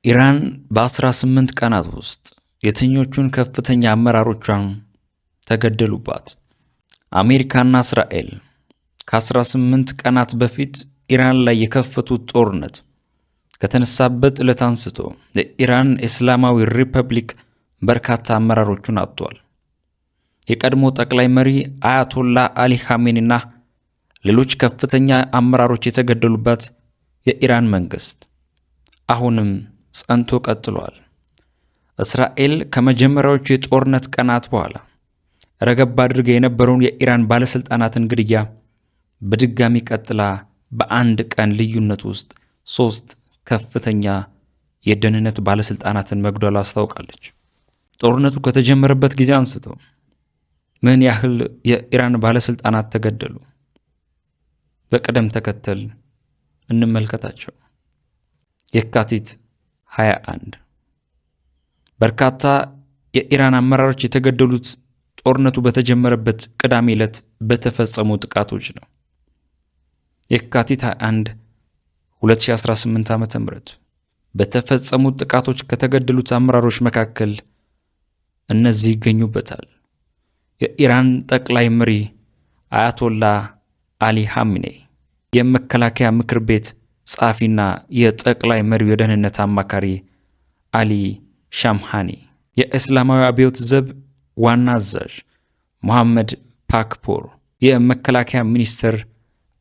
ኢራን በ18 ቀናት ውስጥ የትኞቹን ከፍተኛ አመራሮቿን ተገደሉባት? አሜሪካና እስራኤል ከ18 ቀናት በፊት ኢራን ላይ የከፈቱት ጦርነት ከተነሳበት ዕለት አንስቶ የኢራን እስላማዊ ሪፐብሊክ በርካታ አመራሮቹን አጥቷል። የቀድሞ ጠቅላይ መሪ አያቶላ አሊ ኻሜኒና ሌሎች ከፍተኛ አመራሮች የተገደሉበት የኢራን መንግስት አሁንም ጸንቶ ቀጥሏል። እስራኤል ከመጀመሪያዎቹ የጦርነት ቀናት በኋላ ረገብ አድርጋ የነበረውን የኢራን ባለስልጣናትን ግድያ በድጋሚ ቀጥላ በአንድ ቀን ልዩነት ውስጥ 3 ከፍተኛ የደህንነት ባለስልጣናትን መግደሏ አስታውቃለች። ጦርነቱ ከተጀመረበት ጊዜ አንስቶ ምን ያህል የኢራን ባለስልጣናት ተገደሉ? በቅደም ተከተል እንመልከታቸው። የካቲት 21 በርካታ የኢራን አመራሮች የተገደሉት ጦርነቱ በተጀመረበት ቅዳሜ ዕለት በተፈጸሙ ጥቃቶች ነው። የካቲት 21 2018 ዓ.ም በተፈጸሙ ጥቃቶች ከተገደሉት አመራሮች መካከል እነዚህ ይገኙበታል። የኢራን ጠቅላይ መሪ አያቶላ አሊ ኻሜኒ፣ የመከላከያ ምክር ቤት ጸሐፊና የጠቅላይ መሪው የደህንነት አማካሪ አሊ ሻምሃኒ፣ የእስላማዊ አብዮት ዘብ ዋና አዛዥ ሙሐመድ ፓክፖር፣ የመከላከያ ሚኒስትር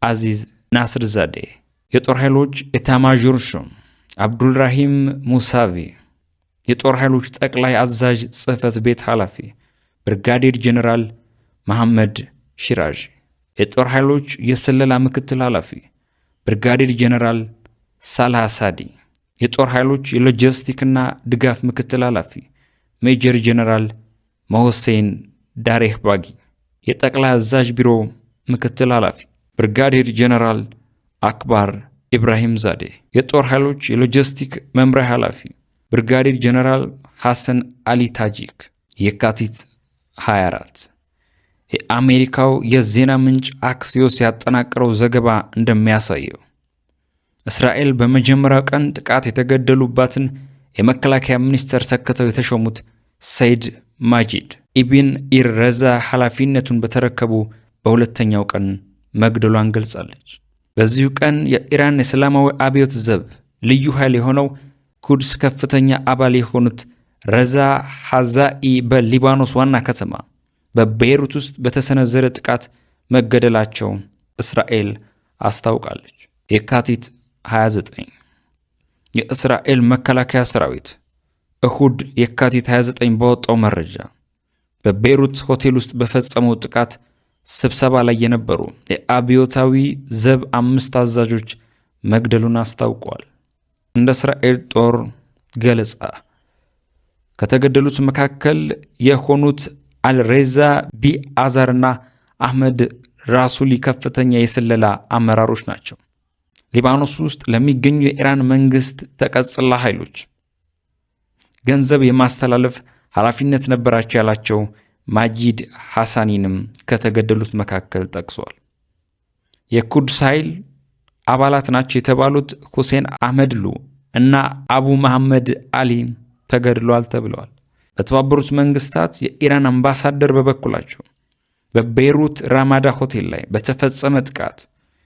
አዚዝ ናስርዛዴ፣ የጦር ኃይሎች ኤታማዦር ሹም አብዱልራሂም ሙሳቪ፣ የጦር ኃይሎች ጠቅላይ አዛዥ ጽሕፈት ቤት ኃላፊ ብርጋዴር ጄኔራል መሐመድ ሺራዥ፣ የጦር ኃይሎች የስለላ ምክትል ኃላፊ ብርጋዴር ጄኔራል ሳላህ ሳዲ፣ የጦር ኃይሎች የሎጂስቲክና ድጋፍ ምክትል ኃላፊ ሜጀር ጄኔራል መሆሴን ዳሬህ ባጊ፣ የጠቅላይ አዛዥ ቢሮ ምክትል ኃላፊ ብርጋዴር ጄኔራል አክባር ኢብራሂም ዛዴ፣ የጦር ኃይሎች የሎጂስቲክ መምሪያ ኃላፊ ብርጋዴር ጄኔራል ሐሰን አሊ ታጂክ። የካቲት 24 የአሜሪካው የዜና ምንጭ አክሲዮስ ያጠናቀረው ዘገባ እንደሚያሳየው እስራኤል በመጀመሪያው ቀን ጥቃት የተገደሉባትን የመከላከያ ሚኒስተር ሰክተው የተሾሙት ሰይድ ማጂድ ኢብን ኢረዛ ኃላፊነቱን በተረከቡ በሁለተኛው ቀን መግደሏን ገልጻለች። በዚሁ ቀን የኢራን እስላማዊ አብዮት ዘብ ልዩ ኃይል የሆነው ኩድስ ከፍተኛ አባል የሆኑት ረዛ ሐዛኢ በሊባኖስ ዋና ከተማ በቤይሩት ውስጥ በተሰነዘረ ጥቃት መገደላቸው እስራኤል አስታውቃለች። የካቲት 29 የእስራኤል መከላከያ ሰራዊት እሁድ የካቲት 29 በወጣው መረጃ በቤይሩት ሆቴል ውስጥ በፈጸመው ጥቃት ስብሰባ ላይ የነበሩ የአብዮታዊ ዘብ 5 አዛዦች መግደሉን አስታውቋል። እንደ እስራኤል ጦር ገለጻ ከተገደሉት መካከል የሆኑት አልሬዛ ቢአዛርና አህመድ ራሱሊ ከፍተኛ የስለላ አመራሮች ናቸው። ሊባኖስ ውስጥ ለሚገኙ የኢራን መንግስት ተቀጽላ ኃይሎች ገንዘብ የማስተላለፍ ኃላፊነት ነበራቸው ያላቸው ማጂድ ሐሳኒንም ከተገደሉት መካከል ጠቅሷል። የኩድስ ኃይል አባላት ናቸው የተባሉት ሁሴን አህመድሉ እና አቡ መሐመድ አሊ ተገድለዋል ተብለዋል። በተባበሩት መንግስታት የኢራን አምባሳደር በበኩላቸው በቤይሩት ራማዳ ሆቴል ላይ በተፈጸመ ጥቃት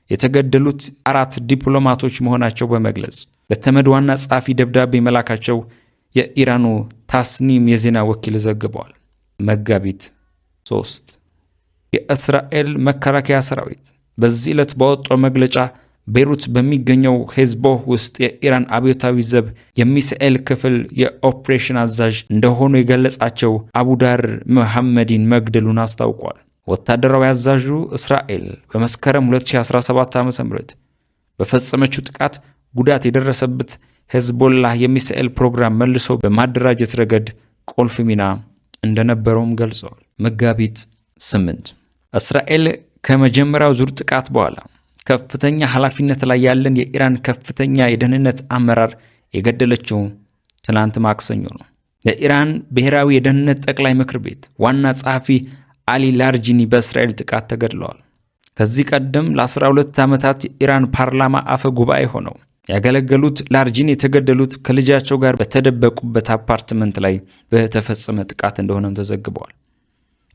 የተገደሉት 4 ዲፕሎማቶች መሆናቸው በመግለጽ ለተመድ ዋና ጸሐፊ ደብዳቤ መላካቸው የኢራኑ ታስኒም የዜና ወኪል ዘግበዋል። መጋቢት 3 የእስራኤል መከላከያ ሰራዊት በዚህ ዕለት ባወጣው መግለጫ ቤይሩት በሚገኘው ሄዝቦህ ውስጥ የኢራን አብዮታዊ ዘብ የሚሳኤል ክፍል የኦፕሬሽን አዛዥ እንደሆኑ የገለጻቸው አቡዳር መሐመዲን መግደሉን አስታውቋል። ወታደራዊ አዛዡ እስራኤል በመስከረም 2017 ዓ.ም በፈጸመችው ጥቃት ጉዳት የደረሰበት ሄዝቦላህ የሚሳኤል ፕሮግራም መልሶ በማደራጀት ረገድ ቁልፍ ሚና እንደነበረውም ገልጸዋል። መጋቢት 8 እስራኤል ከመጀመሪያው ዙር ጥቃት በኋላ ከፍተኛ ኃላፊነት ላይ ያለን የኢራን ከፍተኛ የደህንነት አመራር የገደለችው ትናንት ማክሰኞ ነው። የኢራን ብሔራዊ የደህንነት ጠቅላይ ምክር ቤት ዋና ጸሐፊ አሊ ላርጂኒ በእስራኤል ጥቃት ተገድለዋል። ከዚህ ቀደም ለ12 ዓመታት የኢራን ፓርላማ አፈ ጉባኤ ሆነው ያገለገሉት ላርጂን የተገደሉት ከልጃቸው ጋር በተደበቁበት አፓርትመንት ላይ በተፈጸመ ጥቃት እንደሆነም ተዘግበዋል።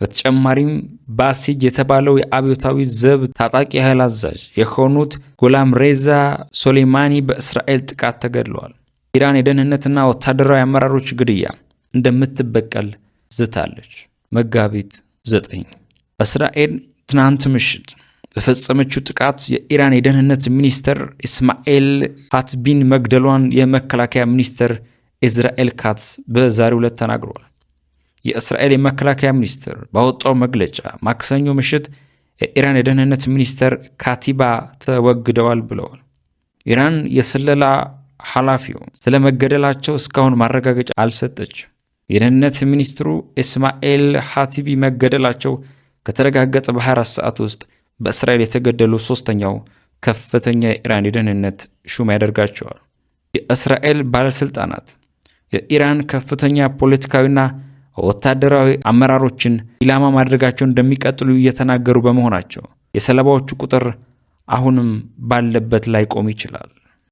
በተጨማሪም ባሲጅ የተባለው የአብዮታዊ ዘብ ታጣቂ ኃይል አዛዥ የሆኑት ጎላም ሬዛ ሶሌማኒ በእስራኤል ጥቃት ተገድለዋል። ኢራን የደህንነትና ወታደራዊ አመራሮች ግድያ እንደምትበቀል ዝታለች። መጋቢት 9 እስራኤል ትናንት ምሽት በፈጸመችው ጥቃት የኢራን የደህንነት ሚኒስተር ኢስማኤል ሃትቢን መግደሏን የመከላከያ ሚኒስተር ኢዝራኤል ካትስ በዛሬው ዕለት ተናግሯል። የእስራኤል የመከላከያ ሚኒስተር ባወጣው መግለጫ ማክሰኞ ምሽት የኢራን የደህንነት ሚኒስተር ካቲባ ተወግደዋል ብለዋል። ኢራን የስለላ ኃላፊው ስለ መገደላቸው እስካሁን ማረጋገጫ አልሰጠችም። የደህንነት ሚኒስትሩ ኢስማኤል ሃቲቢ መገደላቸው ከተረጋገጠ በ24 ሰዓት ውስጥ በእስራኤል የተገደሉ ሶስተኛው ከፍተኛ የኢራን የደህንነት ሹም ያደርጋቸዋል። የእስራኤል ባለስልጣናት የኢራን ከፍተኛ ፖለቲካዊና ወታደራዊ አመራሮችን ኢላማ ማድረጋቸውን እንደሚቀጥሉ እየተናገሩ በመሆናቸው የሰለባዎቹ ቁጥር አሁንም ባለበት ላይ ቆም ይችላል።